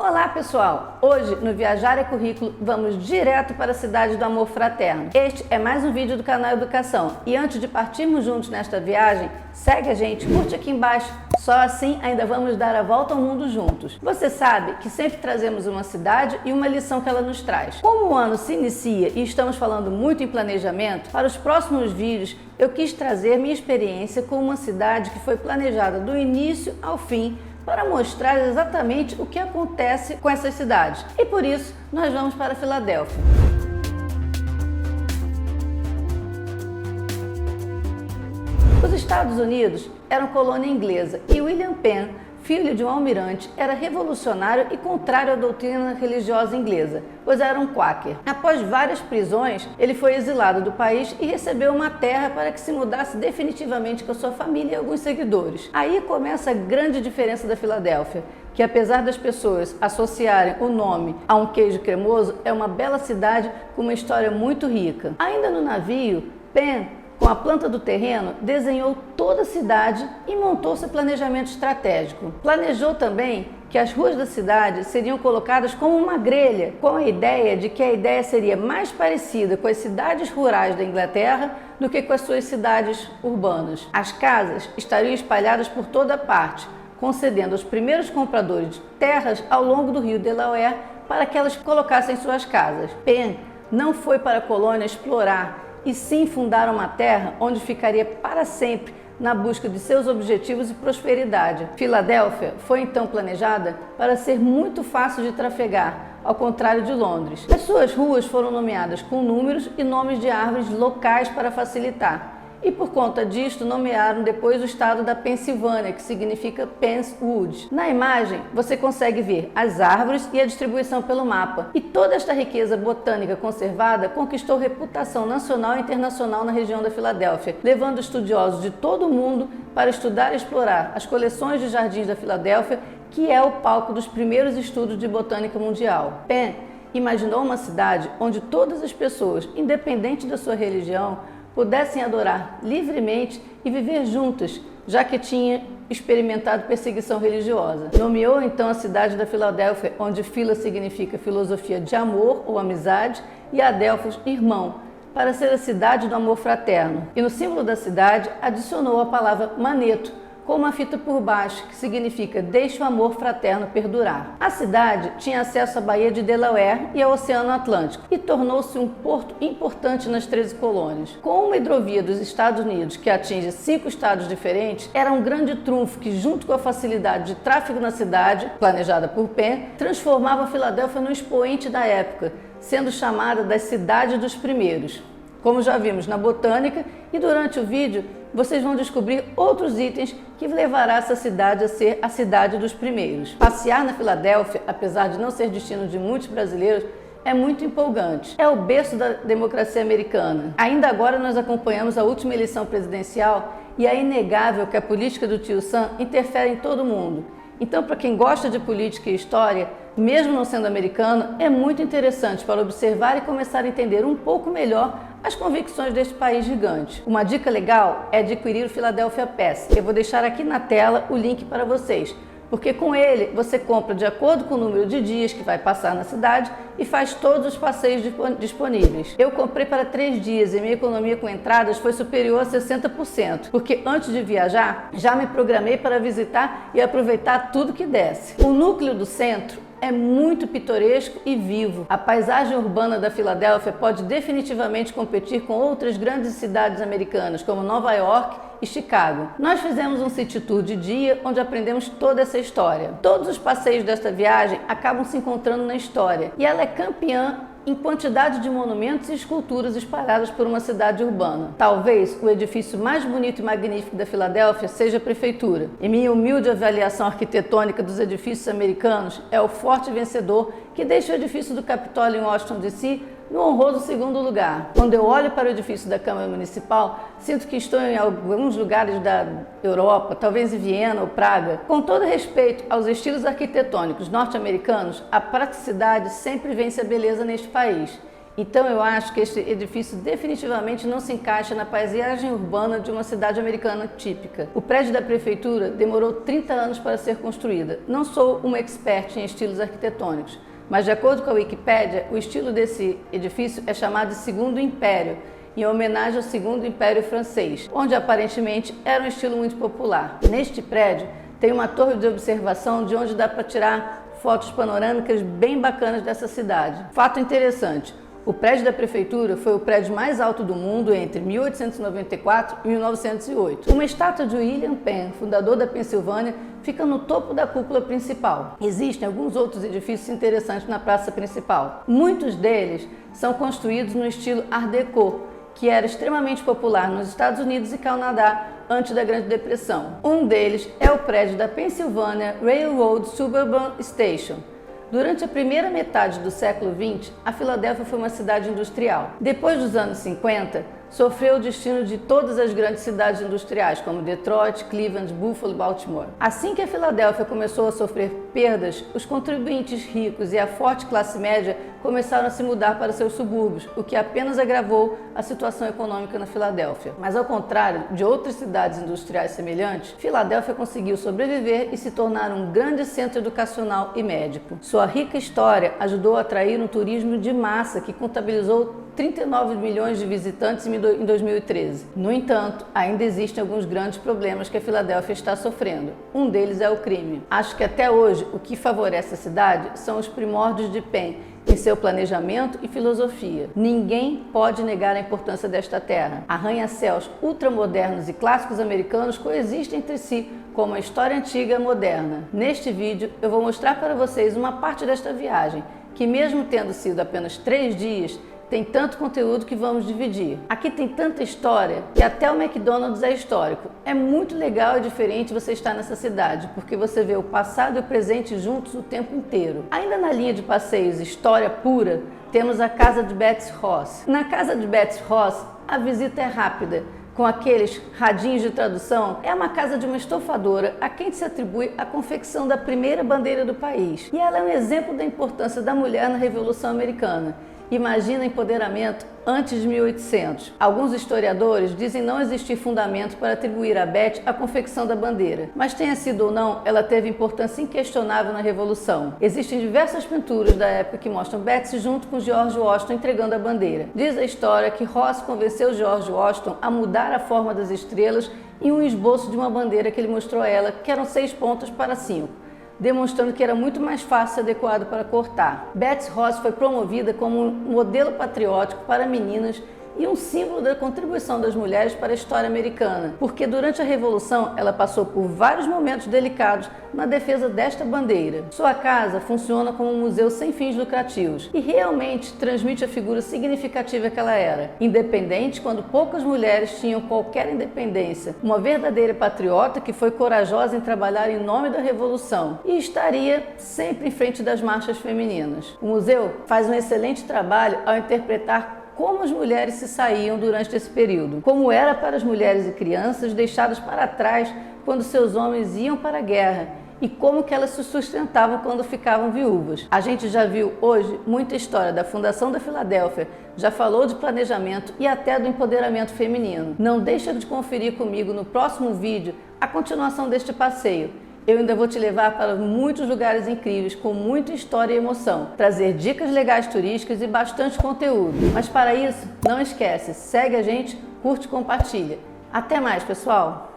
Olá pessoal, hoje no Viajar é Currículo vamos direto para a cidade do amor fraterno. Este é mais um vídeo do canal Educação e antes de partirmos juntos nesta viagem, segue a gente, curte aqui embaixo, só assim ainda vamos dar a volta ao mundo juntos. Você sabe que sempre trazemos uma cidade e uma lição que ela nos traz. Como o ano se inicia e estamos falando muito em planejamento, para os próximos vídeos eu quis trazer minha experiência com uma cidade que foi planejada do início ao fim para mostrar exatamente o que acontece com essas cidades. E por isso, nós vamos para Filadélfia. Os Estados Unidos eram colônia inglesa e William Penn, filho de um almirante, era revolucionário e contrário à doutrina religiosa inglesa, pois era um quáquer. Após várias prisões, ele foi exilado do país e recebeu uma terra para que se mudasse definitivamente com a sua família e alguns seguidores. Aí começa a grande diferença da Filadélfia, que apesar das pessoas associarem o nome a um queijo cremoso, é uma bela cidade com uma história muito rica. Ainda no navio, Penn, com a planta do terreno, desenhou toda a cidade e montou seu planejamento estratégico. Planejou também que as ruas da cidade seriam colocadas como uma grelha, com a ideia de que a ideia seria mais parecida com as cidades rurais da Inglaterra do que com as suas cidades urbanas. As casas estariam espalhadas por toda parte, concedendo aos primeiros compradores terras ao longo do rio Delaware para que elas colocassem suas casas. Penn não foi para a colônia explorar, e sim fundar uma terra onde ficaria para sempre na busca de seus objetivos e prosperidade. Filadélfia foi então planejada para ser muito fácil de trafegar, ao contrário de Londres. As suas ruas foram nomeadas com números e nomes de árvores locais para facilitar. E por conta disto nomearam depois o estado da Pensilvânia, que significa Penn's Woods. Na imagem você consegue ver as árvores e a distribuição pelo mapa. E toda esta riqueza botânica conservada conquistou reputação nacional e internacional na região da Filadélfia, levando estudiosos de todo o mundo para estudar e explorar as coleções de jardins da Filadélfia, que é o palco dos primeiros estudos de botânica mundial. Penn imaginou uma cidade onde todas as pessoas, independente da sua religião, pudessem adorar livremente e viver juntas, já que tinha experimentado perseguição religiosa. Nomeou então a cidade da Filadélfia, onde Fila significa filosofia de amor ou amizade e Adelphos, irmão, para ser a cidade do amor fraterno. E no símbolo da cidade adicionou a palavra maneto, com uma fita por baixo, que significa deixe o amor fraterno perdurar. A cidade tinha acesso à Baía de Delaware e ao Oceano Atlântico e tornou-se um porto importante nas 13 colônias. Com uma hidrovia dos Estados Unidos que atinge 5 estados diferentes, era um grande trunfo que, junto com a facilidade de tráfego na cidade, planejada por Penn, transformava a Filadélfia no expoente da época, sendo chamada das cidades dos primeiros. Como já vimos na botânica, e durante o vídeo vocês vão descobrir outros itens que levará essa cidade a ser a cidade dos primeiros. Passear na Filadélfia, apesar de não ser destino de muitos brasileiros, é muito empolgante. É o berço da democracia americana. Ainda agora nós acompanhamos a última eleição presidencial e é inegável que a política do tio Sam interfere em todo mundo. Então, para quem gosta de política e história, mesmo não sendo americano, é muito interessante para observar e começar a entender um pouco melhor as convicções deste país gigante. Uma dica legal é adquirir o Philadelphia Pass. Eu vou deixar aqui na tela o link para vocês, porque com ele você compra de acordo com o número de dias que vai passar na cidade e faz todos os passeios disponíveis. Eu comprei para 3 dias e minha economia com entradas foi superior a 60%, porque antes de viajar já me programei para visitar e aproveitar tudo que desse. O núcleo do centro é muito pitoresco e vivo. A paisagem urbana da Filadélfia pode definitivamente competir com outras grandes cidades americanas, como Nova York e Chicago. Nós fizemos um city tour de dia, onde aprendemos toda essa história. Todos os passeios desta viagem acabam se encontrando na história, e ela é campeã em quantidade de monumentos e esculturas espalhadas por uma cidade urbana. Talvez o edifício mais bonito e magnífico da Filadélfia seja a prefeitura. Em minha humilde avaliação arquitetônica dos edifícios americanos, é o forte vencedor que deixa o edifício do Capitólio em Washington, D.C. no honroso 2º lugar. Quando eu olho para o edifício da Câmara Municipal, sinto que estou em alguns lugares da Europa, talvez em Viena ou Praga. Com todo respeito aos estilos arquitetônicos norte-americanos, a praticidade sempre vence a beleza neste país. Então eu acho que este edifício definitivamente não se encaixa na paisagem urbana de uma cidade americana típica. O prédio da prefeitura demorou 30 anos para ser construída. Não sou uma expert em estilos arquitetônicos, mas de acordo com a Wikipédia, o estilo desse edifício é chamado de Segundo Império, em homenagem ao Segundo Império Francês, onde aparentemente era um estilo muito popular. Neste prédio tem uma torre de observação de onde dá para tirar fotos panorâmicas bem bacanas dessa cidade. Fato interessante, o prédio da prefeitura foi o prédio mais alto do mundo entre 1894 e 1908. Uma estátua de William Penn, fundador da Pensilvânia, fica no topo da cúpula principal. Existem alguns outros edifícios interessantes na praça principal. Muitos deles são construídos no estilo Art Deco, que era extremamente popular nos Estados Unidos e Canadá antes da Grande Depressão. Um deles é o prédio da Pennsylvania Railroad Suburban Station. Durante a primeira metade do século XX, a Filadélfia foi uma cidade industrial. Depois dos anos 50, sofreu o destino de todas as grandes cidades industriais, como Detroit, Cleveland, Buffalo e Baltimore. Assim que a Filadélfia começou a sofrer perdas, os contribuintes ricos e a forte classe média começaram a se mudar para seus subúrbios, o que apenas agravou a situação econômica na Filadélfia. Mas ao contrário de outras cidades industriais semelhantes, Filadélfia conseguiu sobreviver e se tornar um grande centro educacional e médico. Sua rica história ajudou a atrair um turismo de massa que contabilizou 39 milhões de visitantes em 2013. No entanto, ainda existem alguns grandes problemas que a Filadélfia está sofrendo. Um deles é o crime. Acho que até hoje o que favorece a cidade são os primórdios de Penn em seu planejamento e filosofia. Ninguém pode negar a importância desta terra. Arranha-céus ultramodernos e clássicos americanos coexistem entre si como a história antiga e moderna. Neste vídeo eu vou mostrar para vocês uma parte desta viagem, que mesmo tendo sido apenas 3 dias, tem tanto conteúdo que vamos dividir. Aqui tem tanta história que até o McDonald's é histórico. É muito legal e diferente você estar nessa cidade, porque você vê o passado e o presente juntos o tempo inteiro. Ainda na linha de passeios História Pura, temos a casa de Betsy Ross. Na casa de Betsy Ross, a visita é rápida, com aqueles radinhos de tradução. É uma casa de uma estofadora a quem se atribui a confecção da primeira bandeira do país. E ela é um exemplo da importância da mulher na Revolução Americana. Imagina empoderamento antes de 1800. Alguns historiadores dizem não existir fundamento para atribuir a Betsy a confecção da bandeira, mas tenha sido ou não, ela teve importância inquestionável na Revolução. Existem diversas pinturas da época que mostram Betsy junto com George Washington entregando a bandeira. Diz a história que Ross convenceu George Washington a mudar a forma das estrelas em um esboço de uma bandeira que ele mostrou a ela, que eram 6 pontas para 5. Demonstrando que era muito mais fácil e adequado para cortar. Betsy Ross foi promovida como um modelo patriótico para meninas e um símbolo da contribuição das mulheres para a história americana, porque durante a Revolução ela passou por vários momentos delicados na defesa desta bandeira. Sua casa funciona como um museu sem fins lucrativos e realmente transmite a figura significativa que ela era, independente quando poucas mulheres tinham qualquer independência, uma verdadeira patriota que foi corajosa em trabalhar em nome da Revolução e estaria sempre em frente das marchas femininas. O museu faz um excelente trabalho ao interpretar como as mulheres se saíam durante esse período, como era para as mulheres e crianças deixadas para trás quando seus homens iam para a guerra e como que elas se sustentavam quando ficavam viúvas. A gente já viu hoje muita história da fundação da Filadélfia, já falou de planejamento e até do empoderamento feminino. Não deixa de conferir comigo no próximo vídeo a continuação deste passeio. Eu ainda vou te levar para muitos lugares incríveis, com muita história e emoção, trazer dicas legais turísticas e bastante conteúdo. Mas para isso, não esquece, segue a gente, curte e compartilha. Até mais, pessoal!